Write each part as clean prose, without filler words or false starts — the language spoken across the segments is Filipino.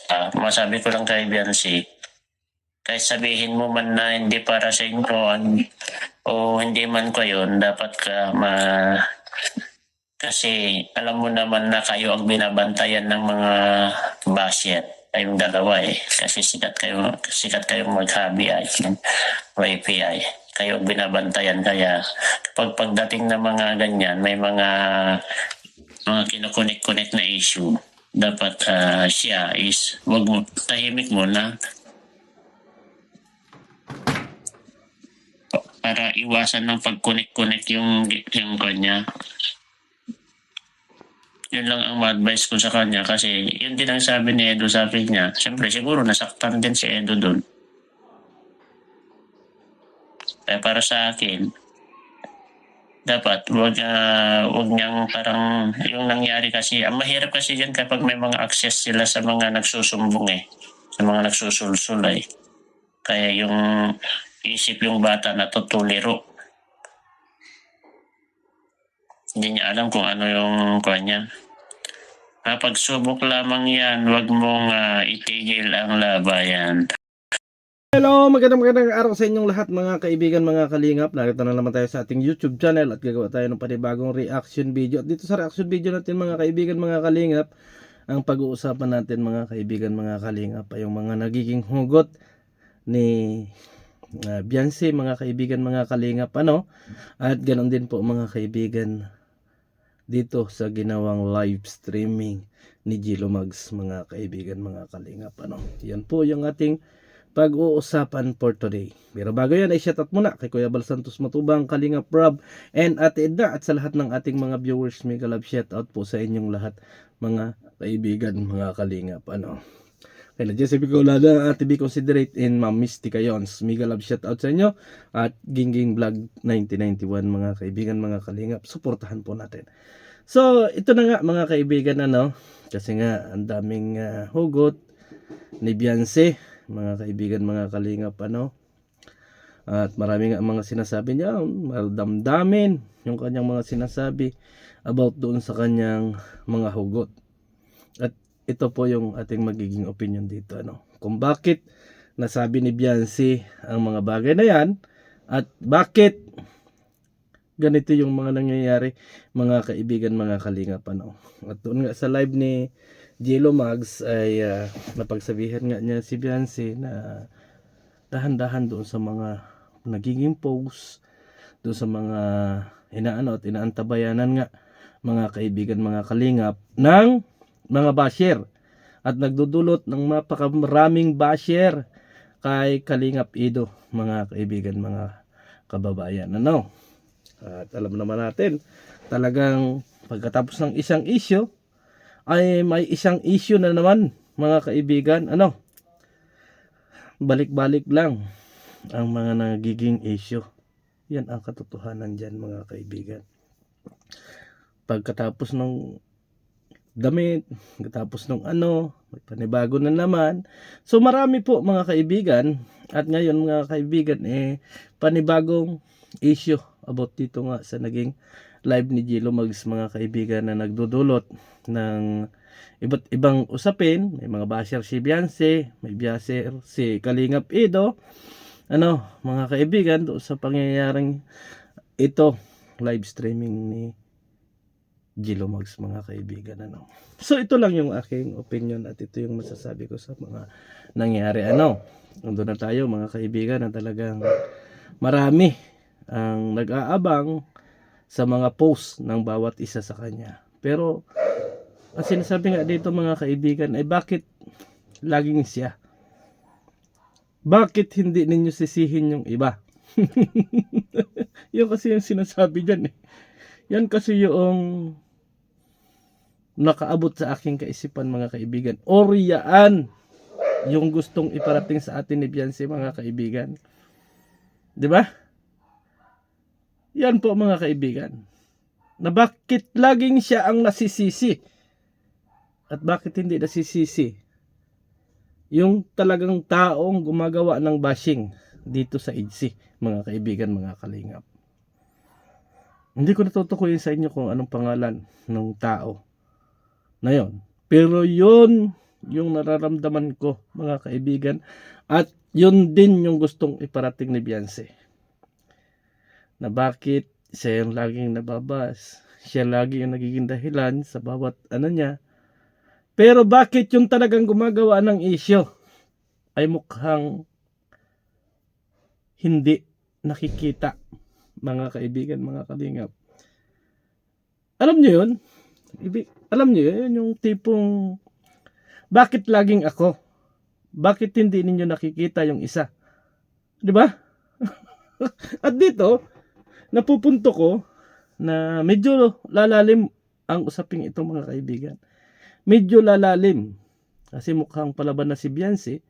Masabi ko lang kay Biancy, kahit sabihin mo man na hindi para sa inyo o hindi man ko yun, dapat ka kasi alam mo naman na kayo ang binabantayan ng mga basher. Kayong dalawa eh. Kasi sikat kayong mag-hobby ay YPI. Kayo ang binabantayan. Kaya kapag pagdating ng mga ganyan, may mga kinukunik-kunik na issue, dapat siya is wag mo, tahimik muna para iwasan ng pagkunik-kunik yung kanya. Yun lang ang ma-advise ko sa kanya kasi yun din ang sabi ni Edo sa akin niya. Siyempre siguro nasaktan din si Edo doon. Kaya para sa akin, dapat wag niyang parang yung nangyari kasi. Ang mahirap kasi yan kapag may mga access sila sa mga nagsusumbong eh. Sa mga nagsusulsul eh. Kaya yung isip yung bata na tutuliro. Hindi niya alam kung ano yung kanya. Kapag subok lamang yan, wag mong itigil ang labayan. Hello, magandang araw sa inyong lahat mga kaibigan, mga kalingap. Narito na naman tayo sa ating YouTube channel at gagawa tayo ng panibagong reaction video. At dito sa reaction video natin mga kaibigan, mga kalingap, ang pag-uusapan natin mga kaibigan, mga kalingap ay yung mga nagiging hugot ni Biancy, mga kaibigan, mga kalingap, at ganoon din po mga kaibigan dito sa ginawang live streaming ni Jilo Mags, mga kaibigan, mga kalingap, yan po yung ating pag-uusapan for today. Pero bago yan ay shoutout muna kay Kuya Bal Santos Matubang, Kalingap Rob, and Ate Edna, at sa lahat ng ating mga viewers. Mega love shoutout po sa inyong lahat mga kaibigan, mga kalingap. Kay na Jesse Bicolada, Ate B Considerate, and Ma'am Misty Kayons. Mega love shoutout sa inyo. At Gingging Vlog 1991, mga kaibigan, mga kalingap. Suportahan po natin. So, ito na nga mga kaibigan, kasi nga ang daming hugot ni Biancy, mga kaibigan, mga kalingap, at marami nga mga sinasabi niya, damdamin yung kanyang mga sinasabi about doon sa kanyang mga hugot. At ito po yung ating magiging opinion dito, kung bakit nasabi ni Biancy ang mga bagay na yan at bakit ganito yung mga nangyayari, mga kaibigan, mga kalingap, At doon nga sa live ni Jilo Mags ay napagsabihan nga niya si Biancy na dahan-dahan doon sa mga nagiging post, doon sa mga inaano at inaantabayanan nga, mga kaibigan, mga kalingap, ng mga basher at nagdudulot ng napakaraming basher kay Kalingap Edo, mga kaibigan, mga kababayan. At alam naman natin, talagang pagkatapos ng isang issue ay may isang issue na naman, mga kaibigan. Balik-balik lang ang mga nagiging issue. Yan ang katotohanan dyan, mga kaibigan. Pagkatapos ng damit, pagkatapos ng may panibago na naman. So marami po mga kaibigan, at ngayon mga kaibigan panibagong issue about dito nga sa naging live ni Jilo Mags, mga kaibigan, na nagdudulot ng iba't ibang usapin. May mga basher si Biancy, may basher si Kalingap Edo, mga kaibigan, doon sa pangyayaring ito, live streaming ni Jilo Mags, mga kaibigan. So ito lang yung aking opinion at ito yung masasabi ko sa mga nangyari. Nandun na tayo, mga kaibigan, na talagang marami ang nag-aabang sa mga post ng bawat isa sa kanya. Pero ang sinasabi nga dito, mga kaibigan, ay bakit laging siya? Bakit hindi ninyo sisihin yung iba? Yan kasi yung sinasabi dyan. Yan kasi yung nakaabot sa aking kaisipan, mga kaibigan. Or yaan yung gustong iparating sa atin ni Biancy, mga kaibigan. 'Di ba? Yan po, mga kaibigan, na bakit laging siya ang nasisisi at bakit hindi nasisisi yung talagang taong gumagawa ng bashing dito sa EDC, mga kaibigan, mga kalingap. Hindi ko natutukoy sa inyo kung anong pangalan ng tao na yon, pero yun yung nararamdaman ko, mga kaibigan. At yun din yung gustong iparating ni Beyonce. Na bakit siya yung laging nababas. Siya lagi yung nagiging dahilan sa bawat ano niya. Pero bakit yung talagang gumagawa ng isyo ay mukhang hindi nakikita, mga kaibigan, mga kalingap. Alam niyo yun? Alam niyo yun, yung tipong bakit laging ako? Bakit hindi ninyo nakikita yung isa? 'Di ba? At dito, napupunto ko na medyo lalalim ang usaping ito, mga kaibigan. Medyo lalalim kasi mukhang palaban na si Beyonce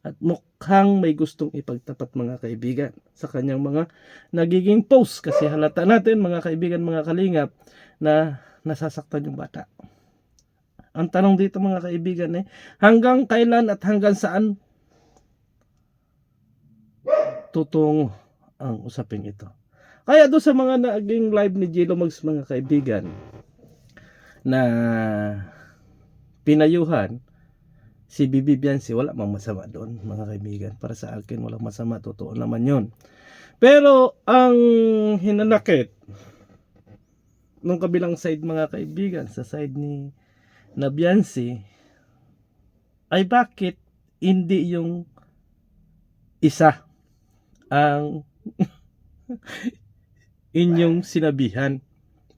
at mukhang may gustong ipagtapat, mga kaibigan, sa kanyang mga nagiging post kasi halata natin, mga kaibigan, mga kalingap, na nasasaktan yung bata. Ang tanong dito, mga kaibigan, hanggang kailan at hanggang saan tutungo ang usaping ito? Kaya doon sa mga naging live ni Jello Mags, mga kaibigan, na pinayuhan si Bibi Beyonce, wala mang masama doon, mga kaibigan. Para sa akin, walang masama, totoo naman yun. Pero ang hinanakit nung kabilang side, mga kaibigan, sa side ni na Beyonce, ay bakit hindi yung isa ang inyong sinabihan?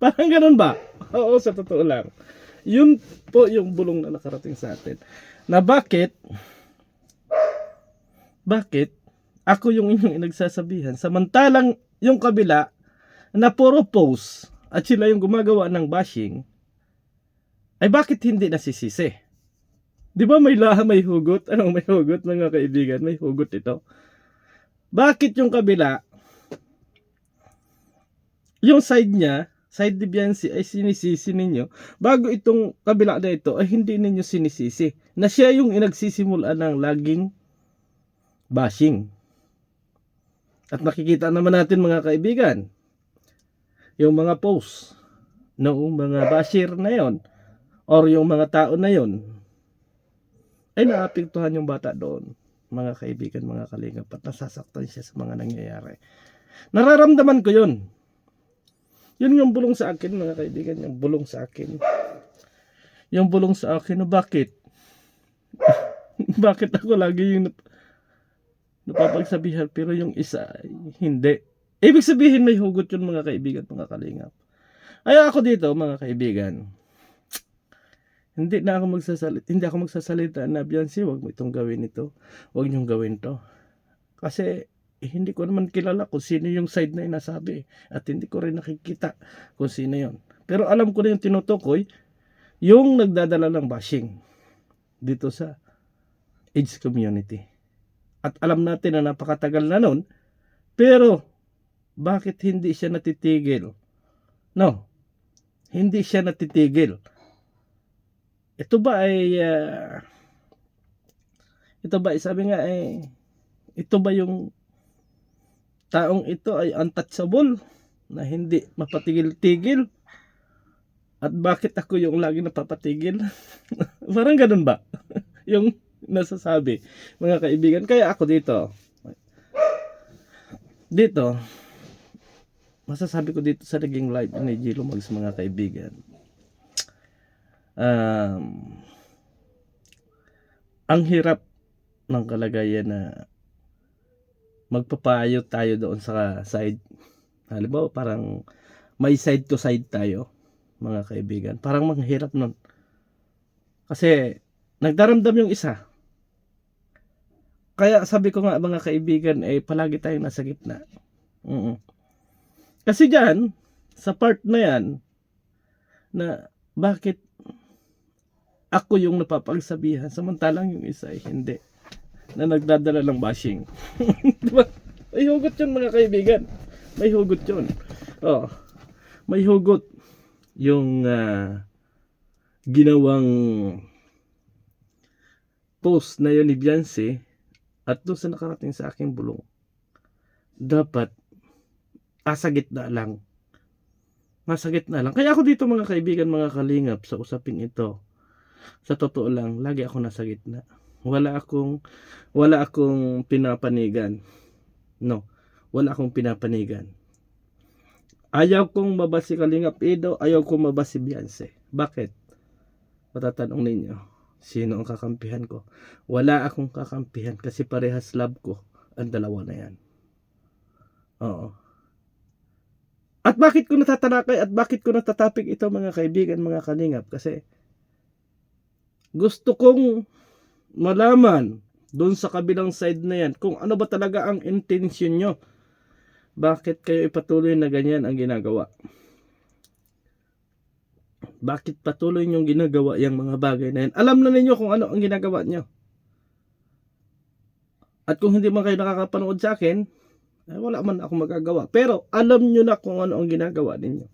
Parang ganun ba? Oo, sa totoo lang. Yun po yung bulong na nakarating sa atin. Na bakit ako yung inyong inagsasabihan samantalang yung kabila na puro post at sila yung gumagawa ng bashing, ay bakit hindi nasisisi? Di ba may hugot? Anong may hugot, mga kaibigan? May hugot ito. Bakit yung kabila, yung side niya, side ni Beyonce, ay sinisisi ninyo, bago itong kabila na ito ay hindi ninyo sinisisi, na siya yung inagsisimula ng laging bashing. At nakikita naman natin, mga kaibigan, yung mga posts noong mga basher na yon, or yung mga tao na yon, ay naapektuhan yung bata doon, mga kaibigan, mga kalingap, at nasasaktan siya sa mga nangyayari. Nararamdaman ko yun. Yun yung bulong sa akin, mga kaibigan, yung bulong sa akin. Yung bulong sa akin, na bakit? Bakit ako lagi yung napapagsabihan, pero yung isa hindi? Ibig sabihin may hugot yun, mga kaibigan, mga kalingap. Ay ako dito, mga kaibigan, hindi ako magsasalita na Beyonce, wag mo itong gawin ito, wag niyong gawin to. Kasi hindi ko naman kilala kung sino yung side na inasabi, at hindi ko rin nakikita kung sino yon. Pero alam ko na yung tinutukoy, yung nagdadala ng bashing dito sa AIDS community. At alam natin na napakatagal na nun, pero bakit hindi siya natitigil? No, hindi siya natitigil. Ito ba ay sabi nga, ito ba yung taong ito ay untouchable, na hindi mapatigil-tigil? At bakit ako yung lagi napapatigil? Parang ganun ba yung nasasabi, mga kaibigan? Kaya ako dito masasabi ko dito sa naging live ni Jello Mags, mga kaibigan, ang hirap ng kalagayan na magpapayo tayo doon sa side. Halimbawa, parang may side to side tayo, mga kaibigan. Parang manghirap nun. Kasi nagdaramdam yung isa. Kaya sabi ko nga, mga kaibigan, palagi tayong nasa gitna. Kasi dyan, sa part na yan, na bakit ako yung napapagsabihan samantalang yung isa ay hindi, na nagdadala ng bashing. Diba? May hugot yun, mga kaibigan. May hugot yun. May hugot yung ginawang post na yun ni Beyonce, at doon sa nakarating sa aking bulong. Dapat nasa gitna lang. Kaya ako dito, mga kaibigan, mga kalingap, sa usaping ito, Sa totoo lang, lagi ako nasa gitna. Wala akong pinapanigan. No, wala akong pinapanigan. Ayaw kong maba si Kalingap Edo, ayaw kong maba si Beyonce. Bakit? Matatanong ninyo, sino ang kakampihan ko? Wala akong kakampihan kasi parehas love ko ang dalawa na yan. Oo. At bakit ko natatalakay at bakit ko natatapik ito mga kaibigan, mga kalingap? Kasi gusto kong malaman doon sa kabilang side na yan kung ano ba talaga ang intention nyo. Bakit kayo ipatuloy na ganyan ang ginagawa? Bakit patuloy nyong ginagawa yung mga bagay na yan? Alam na ninyo kung ano ang ginagawa nyo. At kung hindi man kayo nakakapanood sa akin, wala man akong magagawa. Pero alam nyo na kung ano ang ginagawa ninyo.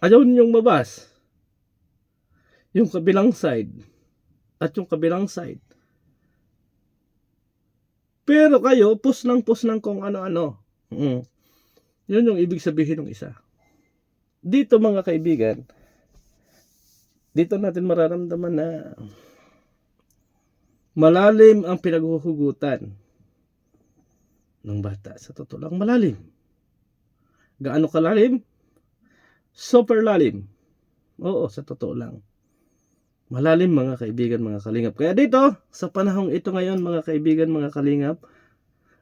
Ayaw ninyong mabas yung kabilang side at yung kabilang side. Pero kayo, push lang kung ano-ano. Yun yung ibig sabihin ng isa. Dito mga kaibigan, dito natin mararamdaman na malalim ang pinaghuhugutan ng bata. Sa totoo lang, malalim. Gaano kalalim? Super lalim. Oo, sa totoo lang. Malalim mga kaibigan, mga kalingap. Kaya dito, sa panahong ito ngayon mga kaibigan, mga kalingap,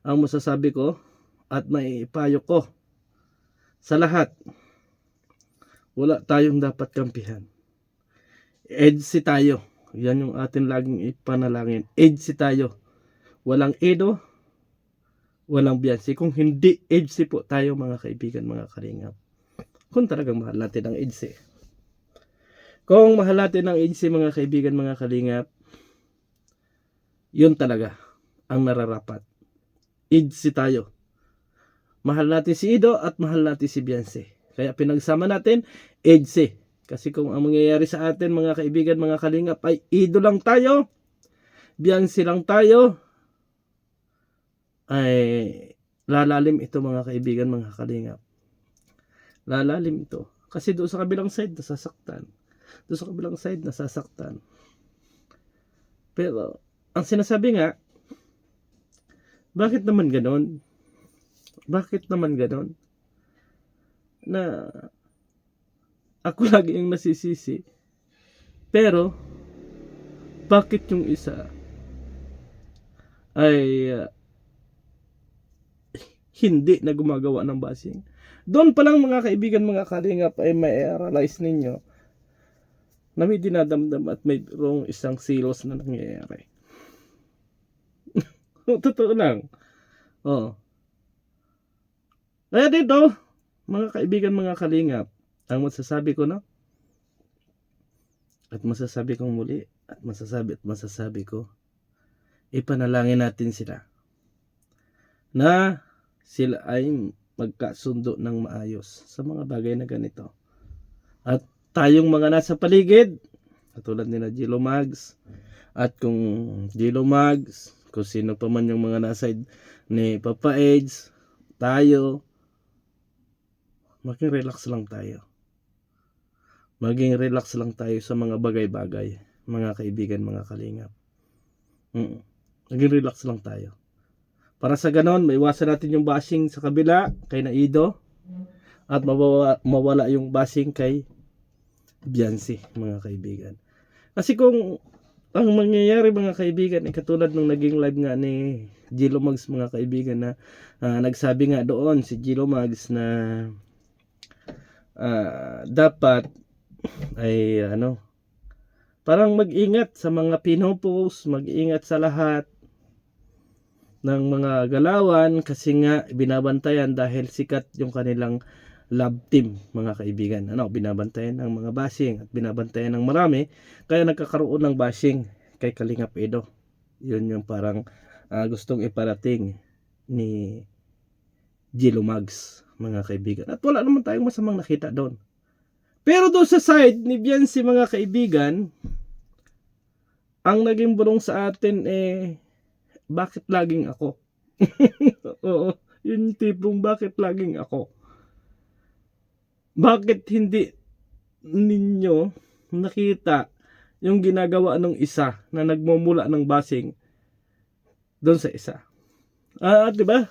ang masasabi ko at maipayo ko sa lahat, wala tayong dapat kampihan. EDSI tayo. Yan yung atin laging ipanalangin. EDSI tayo. Walang Edo, walang Beyonce. Kung hindi EDSI po tayo mga kaibigan, mga kalingap. Kung talagang mahal natin ang EDSI. Kung mahal natin ang EDSI mga kaibigan, mga kalingap, yun talaga ang nararapat. EDSI tayo. Mahal natin si Edo at mahal natin si Beyonce. Kaya pinagsama natin EDSI. Kasi kung ang mangyayari sa atin mga kaibigan, mga kalingap ay Edo lang tayo, Beyonce lang tayo, ay lalalim ito mga kaibigan, mga kalingap. Lalalim ito. Kasi doon sa kabilang side nasasaktan. Doon sa kabilang side nasasaktan. Pero ang sinasabi nga, bakit naman ganon? Bakit naman ganon? Na ako lagi yung nasisisi. Pero bakit yung isa ay hindi na gumagawa ng bashing? Doon pa lang mga kaibigan, mga kalingap ay ma-realize ninyo na may dinadamdam at may wrong isang silos na nangyayari. Totoo lang. Kaya dito, mga kaibigan, mga kalingap, ang masasabi ko na, at masasabi kong muli, at masasabi ko, ipanalangin natin sila na sila ay magkasundo ng maayos sa mga bagay na ganito. At tayong mga nasa paligid, katulad nila Gilo Mags, at kung Gilo Mags, kung sino pa man yung mga nasa ni Papa Eds, tayo, maging relax lang tayo. Maging relax lang tayo sa mga bagay-bagay, mga kaibigan, mga kalingap. Maging relax lang tayo. Para sa ganon, maiwasan natin yung bashing sa kabila kay Naido at mawala yung bashing kay Beyonce, mga kaibigan. Kasi kung ang mangyayari mga kaibigan ay katulad nung naging live nga ni Gilo Mags, mga kaibigan, na nagsabi nga doon si Gilo Mags na dapat ay parang mag-ingat sa mga pinopost, mag-ingat sa lahat ng mga galawan kasi nga binabantayan dahil sikat yung kanilang love team, mga kaibigan. Binabantayan ng mga bashing at binabantayan ng marami, kaya nagkakaroon ng bashing kay Kalingap Edo. Yun yung parang gustong iparating ni Gilo Mags, mga kaibigan. At wala naman tayong masamang nakita doon. Pero doon sa side ni Beyonce, mga kaibigan, ang naging bulong sa atin bakit laging ako? Oo, yun tipong bakit laging ako? Bakit hindi ninyo nakita yung ginagawa ng isa na nagmumula ng basing doon sa isa? Di ba?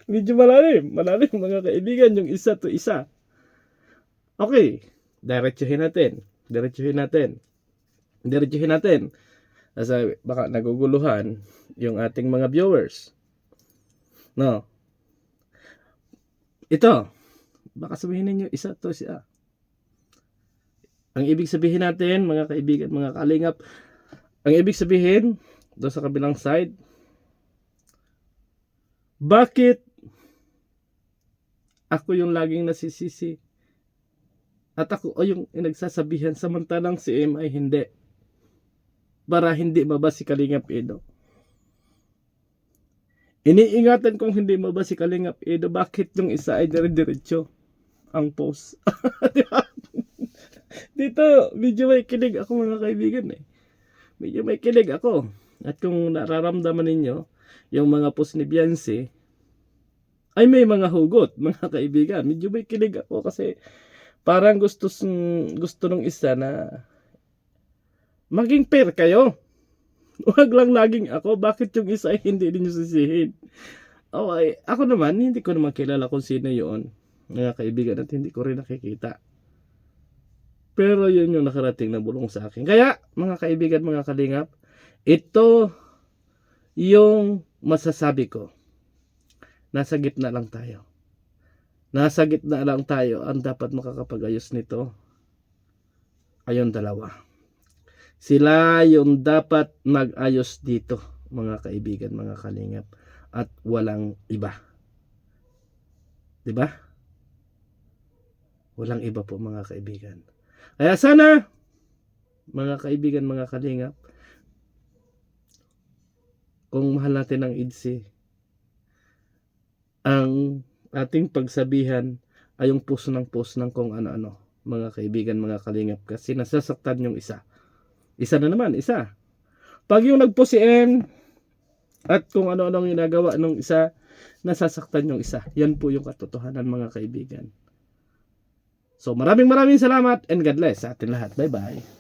Medyo malalim mga kaibigan yung isa to isa. Okay, diretsuhin natin. Kasi baka naguguluhan yung ating mga viewers. No. Ito, baka sabihin ninyo isa to siya. Ang ibig sabihin natin, mga kaibigan, mga kalingap, ang ibig sabihin, doon sa kabilang side, bakit ako yung laging nasisisi? At ako yung nagsasabihan samantalang si M ay hindi. Para hindi mabas si Kalingap Edo. Iniingatan kong hindi mabas si Kalingap Edo, bakit yung isa ay dire-diretso ang post? Diba? Dito, medyo may kilig ako mga kaibigan eh. Medyo may kilig ako. At kung nararamdaman ninyo, yung mga post ni Beyonce, ay may mga hugot mga kaibigan. Medyo may kilig ako kasi parang gusto nung isa na maging fair kayo. Huwag lang laging ako. Bakit yung isa ay hindi ninyo sisihin? Okay, ako naman, hindi ko naman kilala kung sino yun. Mga kaibigan, at hindi ko rin nakikita. Pero yun yung nakarating na bulong sa akin. Kaya, mga kaibigan, mga kalingap, ito yung masasabi ko. Nasa gitna lang tayo. Nasa gitna lang tayo. Ang dapat makakapag-ayos nito ay yung dalawa. Sila yung dapat mag-ayos dito, mga kaibigan, mga kalingap. At walang iba. Diba? Walang iba po, mga kaibigan. Kaya sana, mga kaibigan, mga kalingap, kung mahal natin ang IDSI, ang ating pagsabihan ay yung puso ng kung ano-ano, mga kaibigan, mga kalingap, kasi nasasaktan yung isa. Isa na naman, isa. Pag yung nagpo si M at kung ano-ano ang ginagawa ng isa, nasasaktan yung isa. Yan po yung katotohanan, mga kaibigan. So maraming salamat and God bless sa atin lahat. Bye bye.